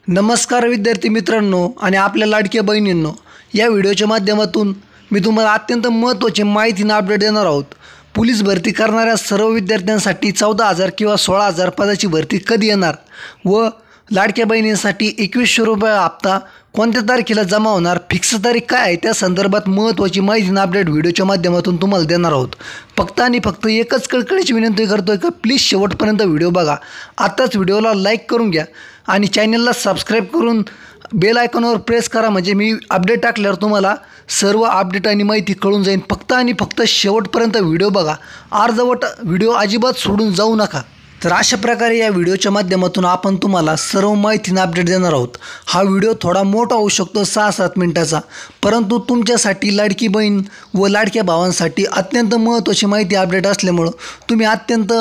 नमस्कार विद्यार्थी मित्रांनो आणि आपल्या लाडक्या बहिणींनो, या व्हिडिओच्या माध्यमातून मी तुम्हाला अत्यंत महत्त्वाची माहिती अपडेट देणार आहोत। पोलीस भरती करणाऱ्या सर्व विद्यार्थ्यांसाठी 14,000 किंवा 16,000 पदाची भरती कधी येणार व लाडक्या बहिणींसाठी 2100 रुपये हप्ता कोणत्या तारखेला जमा होणार, फिक्स तारीख काय आहे, त्या संदर्भात महत्त्वाची माहिती अपडेट व्हिडिओच्या माध्यमातून तुम्हाला देणार आहोत। फक्त आणि फक्त एकच कळकळीची विनंती करतोय की प्लीज शेवटपर्यंत व्हिडिओ बघा। आताच व्हिडिओला लाईक करून घ्या आणि चॅनलला सबस्क्राईब करून बेल आयकॉनवर प्रेस करा, म्हणजे मी अपडेट टाकल्यावर तुम्हाला सर्व अपडेट आणि माहिती कळून जाईल। फक्त आणि फक्त शेवटपर्यंत व्हिडिओ बघा, अर्धवट व्हिडिओ अजिबात सोडून जाऊ नका। तर अशा प्रकारे या व्हिडिओच्या माध्यमातून आपण तुम्हाला सर्व माहितीने अपडेट देणार आहोत। हा व्हिडिओ थोडा मोठा होऊ शकतो, 6-7 मिनिटाचा, परंतु तुमच्यासाठी लाडकी बहीण व लाडक्या भावांसाठी अत्यंत महत्त्वाची माहिती अपडेट असल्यामुळं तुम्ही अत्यंत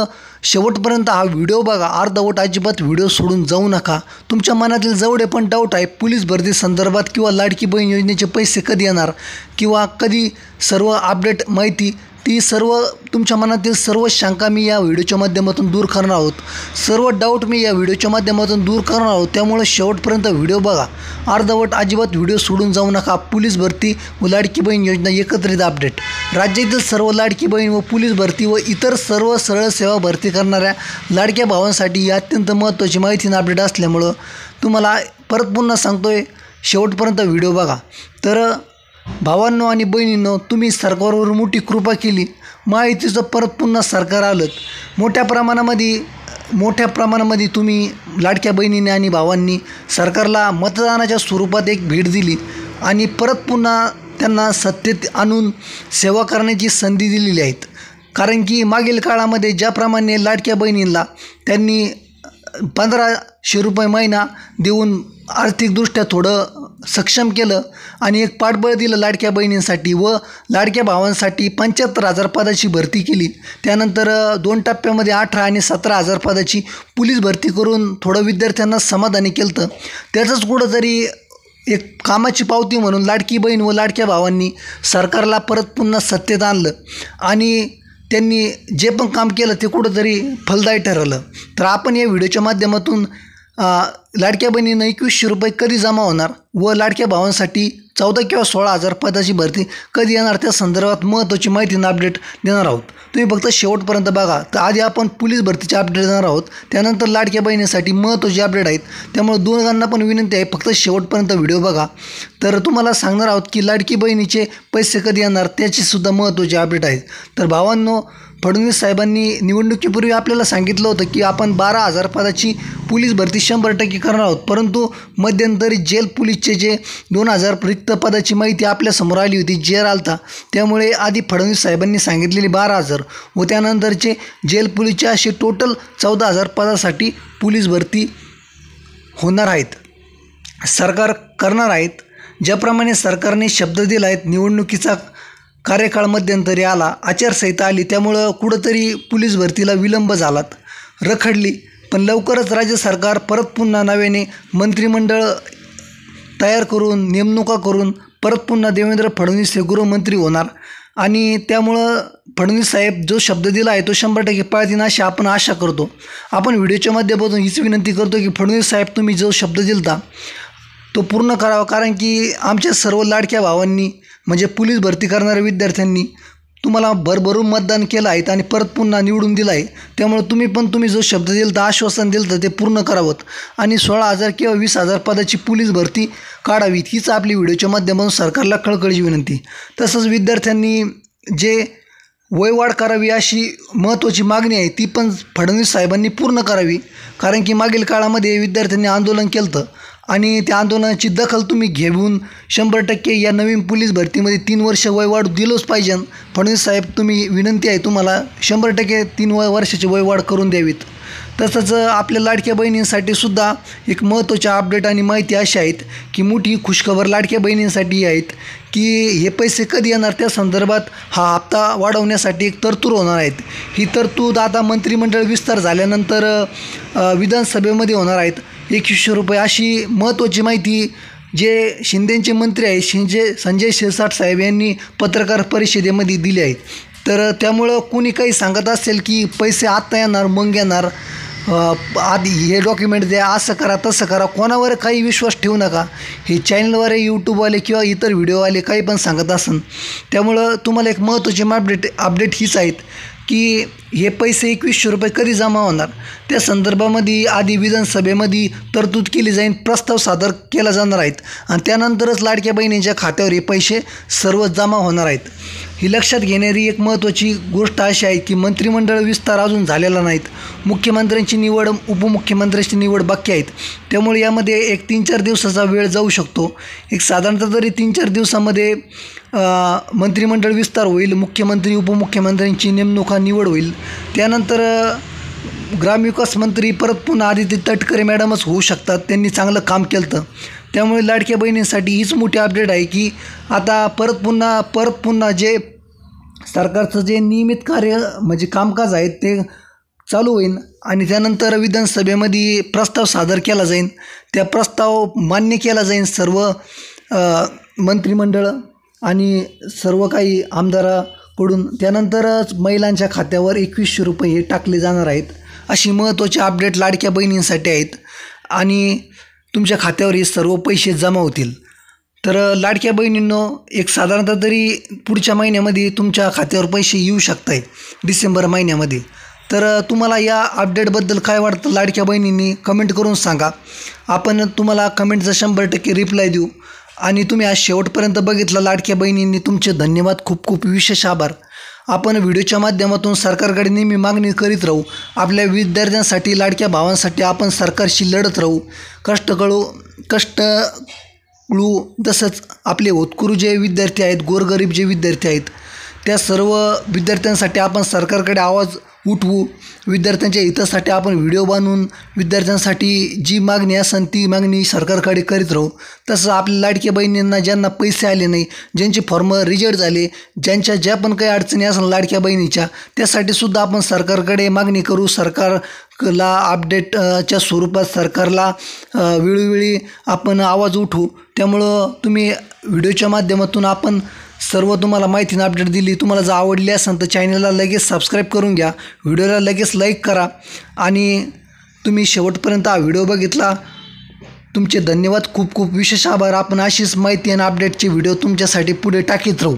शेवटपर्यंत हा व्हिडिओ बघा, अर्धवट अजिबात व्हिडिओ सोडून जाऊ नका। तुमच्या मनातील जेवढे पण डाऊट आहे पोलीस भरती संदर्भात किंवा लाडकी बहीण योजनेचे पैसे कधी येणार किंवा कधी सर्व अपडेट माहिती, ती सर्व तुमच्या मनातील सर्व शंका मी या व्हिडिओच्या माध्यमातून दूर करणार आहोत। सर्व डाऊट मी या व्हिडिओच्या माध्यमातून दूर करणार आहोत, त्यामुळे शेवटपर्यंत व्हिडिओ बघा, अर्धवट अजिबात व्हिडिओ सोडून जाऊ नका। पोलीस भरती व लाडकी बहीण योजना एकत्रित अपडेट, राज्यातील सर्व लाडकी बहीण व पोलीस भरती व इतर सर्व सरळ सेवा भरती करणाऱ्या लाडक्या भावांसाठी ही अत्यंत महत्त्वाची माहिती अपडेट असल्यामुळं तुम्हाला परत पुन्हा सांगतोय, शेवटपर्यंत व्हिडिओ बघा। तर भावांनो आणि बहिणींनो, तुम्ही सरकारवर मोठी कृपा केली, माहितीचं परत पुन्हा सरकार आलं, मोठ्या प्रमाणामध्ये तुम्ही लाडक्या बहिणींनी आणि भावांनी सरकारला मतदानाच्या स्वरूपात एक भेट दिली आणि परत पुन्हा त्यांना सत्तेत आणून सेवा करण्याची संधी दिलेली आहेत। कारण की मागील काळामध्ये ज्याप्रमाणे लाडक्या बहिणींना त्यांनी 1500 रुपये महिना देऊन आर्थिकदृष्ट्या थोडं सक्षम केलं आणि एक पाठबळ दिलं लाडक्या बहिणींसाठी व लाडक्या भावांसाठी 75,000 पदाची भरती केली। त्यानंतर 2 टप्प्यामध्ये 18 आणि 17,000 पदाची पोलीस भरती करून थोडं विद्यार्थ्यांना समाधानी केलं। त्याचंच कुठंतरी एक कामाची पावती म्हणून लाडकी बहीण व लाडक्या भावांनी सरकारला परत पुन्हा सत्तेत आणलं आणि त्यांनी जे पण काम केलं ते कुठंतरी फलदायी ठरवलं। तर आपण या व्हिडिओच्या माध्यमातून लाडक्या बहिणींना 2100 रुपये कधी जमा होणार व लाडक्या भावांसाठी 14 किंवा 16,000 पदाची भरती कधी येणार त्या संदर्भात महत्त्वाची माहिती अपडेट देणार आहोत। तुम्ही फक्त शेवटपर्यंत बघा। तर आधी आपण पोलीस भरतीचे अपडेट देणार आहोत, त्यानंतर लाडक्या बहिणीसाठी महत्त्वाचे अपडेट आहेत, त्यामुळे दोघांना पण विनंती आहे फक्त शेवटपर्यंत व्हिडिओ बघा। तर तुम्हाला सांगणार आहोत की लाडकी बहिणीचे पैसे कधी येणार त्याचेसुद्धा महत्त्वाचे अपडेट आहेत। तर भावांनो, फडणवीस साहेबांनी निवडणुकीपूर्वी आपल्याला सांगितलं होतं की आपण 12,000 पदाची पोलीस भरती 100% करणार आहोत, परंतु मध्यंतरी जेल पोलीसचे जे 2,000 रिक्त पदाची माहिती आपल्यासमोर आली होती, जेर आलता, त्यामुळे आधी फडणवीस साहेबांनी सांगितलेली 12,000 व त्यानंतरचे जेल पोलीसचे असे टोटल 14,000 पदासाठी पोलीस भरती होणार आहेत, सरकार करणार आहेत। ज्याप्रमाणे सरकारने शब्द दिला आहे, निवडणुकीचा कार्यकाळ मध्यंतरी आला, आचारसंहिता आली, त्यामुळं कुठंतरी पोलीस भरतीला विलंब झालात, रखडली, पण लवकरच राज्य सरकार परत पुन्हा नव्याने मंत्रिमंडळ तयार करून नेमणुका करून परत पुन्हा देवेंद्र फडणवीस हे गृहमंत्री होणार आणि त्यामुळं फडणवीस साहेब जो शब्द दिला आहे तो 100% पाळतील अशी आपण आशा करतो। आपण व्हिडिओच्या माध्यमातून हीच विनंती करतो की फडणवीस साहेब, तुम्ही जो शब्द दिलता तो पूर्ण करावा, कारण की आमच्या सर्व लाडक्या भावांनी म्हणजे पोलीस भरती करणाऱ्या विद्यार्थ्यांनी तुम्हाला भरभरून मतदान केलं आहे आणि परत पुन्हा निवडून दिलं आहे, त्यामुळे तुम्ही जो शब्द दिलं, आश्वासन दिलं ते पूर्ण करावं आणि 16,000 किंवा 20,000 पदाची पोलीस भरती काढावी, हीच आपली व्हिडिओच्या माध्यमातून सरकारला कळकळीची विनंती। तसंच विद्यार्थ्यांनी जे वयवाढ करावी अशी महत्त्वाची मागणी आहे ती पण फडणवीस साहेबांनी पूर्ण करावी, कारण की मागील काळामध्ये विद्यार्थ्यांनी आंदोलन केलं आणि त्या आंदोलनाची दखल तुम्ही घेऊन 100% या नवीन पोलीस भरतीमध्ये 3 वर्ष वयवाढ दिलोच पाहिजे। फडणवीस साहेब, तुम्ही विनंती आहे तुम्हाला 100% 3 वर्षाची वयवाढ करून द्यावीत। तसंच आपल्या लाडक्या बहिणींसाठी सुद्धा एक महत्त्वाच्या अपडेट आणि माहिती अशी आहेत की मोठी खुशखबर लाडक्या बहिणींसाठी आहेत की हे पैसे कधी येणार त्या संदर्भात हा हप्ता वाढवण्यासाठी एक तरतूद होणार आहेत। ही तरतूद आता मंत्रिमंडळ विस्तार झाल्यानंतर विधानसभेमध्ये होणार आहेत। 2100 रुपये अशी महत्त्वाची माहिती जे शिंदेंचे मंत्री आहे संजय शिरसाट साहेब यांनी पत्रकार परिषदेमध्ये दिली आहे। तर त्यामुळं कोणी काही सांगत असेल की पैसे आत्ता येणार मग येणार, आधी हे डॉक्युमेंट द्या, असं करा तसं करा, कोणावर काही विश्वास ठेवू नका. हे चॅनलवर यूट्यूबवाले किंवा इतर व्हिडिओवाले काही पण सांगत असन. त्यामुळं तुम्हाला एक महत्त्वाची अपडेट हीच आहेत की हे पैसे 2100 रुपये कधी जमा होणार, त्या संदर्भामध्ये आधी विधानसभेमध्ये तरतूद केली जाईल, प्रस्ताव सादर केला जाणार आहेत आणि त्यानंतरच लाडक्या बहिणींच्या खात्यावर हे पैसे सर्व जमा होणार आहेत. ही लक्षात घेणारी एक महत्त्वाची गोष्ट अशी आहे की मंत्रिमंडळ विस्तार अजून झालेला नाहीत. मुख्यमंत्र्यांची निवड, उपमुख्यमंत्र्यांची निवड बाकी आहेत. त्यामुळे यामध्ये एक 3-4 दिवसाचा वेळ जाऊ शकतो. एक साधारणतः तरी 3-4 दिवसामध्ये मंत्रिमंडळ विस्तार होईल, मुख्यमंत्री उपमुख्यमंत्र्यांची नेमणूक निवड होईल. त्यानंतर ग्रामविकास मंत्री परत पुन्हा आदिती तटकरे मॅडमच होऊ शकतात, त्यांनी चांगलं काम केलं तर. त्यामुळे लाडक्या बहिणींसाठी हीच मोठी अपडेट आहे की आता परत पुन्हा जे सरकारचं जे नियमित कार्य म्हणजे कामकाज आहे ते चालू होईल आणि त्यानंतर विधानसभेमध्ये प्रस्ताव सादर केला जाईल. त्या प्रस्ताव मान्य केला जाईल सर्व मंत्रिमंडळ आणि सर्व काही आमदाराकडून. त्यानंतरच महिलांच्या खात्यावर 2100 रुपये हे टाकले जाणार आहेत. अशी महत्त्वाची अपडेट लाडक्या बहिणींसाठी आहेत आणि तुमच्या खात्यावर हे सर्व पैसे जमा होतील. तर लाडक्या बहिणींनो, एक साधारणतः तरी पुढच्या महिन्यामध्ये तुमच्या खात्यावर पैसे येऊ शकत आहेत, डिसेंबर महिन्यामध्ये. तर तुम्हाला या अपडेटबद्दल काय वाटतं लाडक्या बहिणींनी कमेंट करून सांगा. आपण तुम्हाला कमेंटचा 100% रिप्लाय देऊ. आणि तुम्ही आज शेवटपर्यंत बघितलं लाडक्या बहिणींनी, तुमचे धन्यवाद, खूप खूप विशेष आभार. आपण व्हिडिओच्या माध्यमातून सरकारकडे नेहमी मागणी करीत राहू. आपल्या विद्यार्थ्यांसाठी, लाडक्या भावांसाठी आपण सरकारशी लढत राहू. कष्ट कळू. तसंच आपले होतकरू जे विद्यार्थी आहेत, गोरगरीब जे विद्यार्थी आहेत, त्या सर्व विद्यार्थ्यांसाठी आपण सरकारकडे आवाज उठवू. विद्यार्थ्यांच्या हितासाठी आपण व्हिडिओ बनवून विद्यार्थ्यांसाठी जी मागणी असेल ती मागणी सरकारकडे करीत राहू. तसं आपल्या लाडक्या बहिणींना ज्यांना पैसे आले नाही, ज्यांचे फॉर्म रिजेक्ट झाले, ज्यांच्या ज्या पण काही अडचणी असेल लाडक्या बहिणीच्या, त्यासाठी सुद्धा आपण सरकारकडे मागणी करू. सरकारला अपडेटच्या स्वरूपात सरकारला वेळोवेळी आपण आवाज उठवू. त्यामुळं तुम्ही व्हिडिओच्या माध्यमातून आपण सर्व तुम्हाला माहितीनं अपडेट दिली. तुम्हाला जर आवडली असेल तर चॅनलला लगेच सबस्क्राईब करून घ्या, व्हिडिओला लगेच लाईक करा आणि तुम्ही शेवटपर्यंत हा व्हिडिओ बघितला. तुमचे धन्यवाद, खूप खूप विशेष आभार. आपण अशीच माहिती आणि अपडेटचे व्हिडिओ तुमच्यासाठी पुढे टाकीत राहू.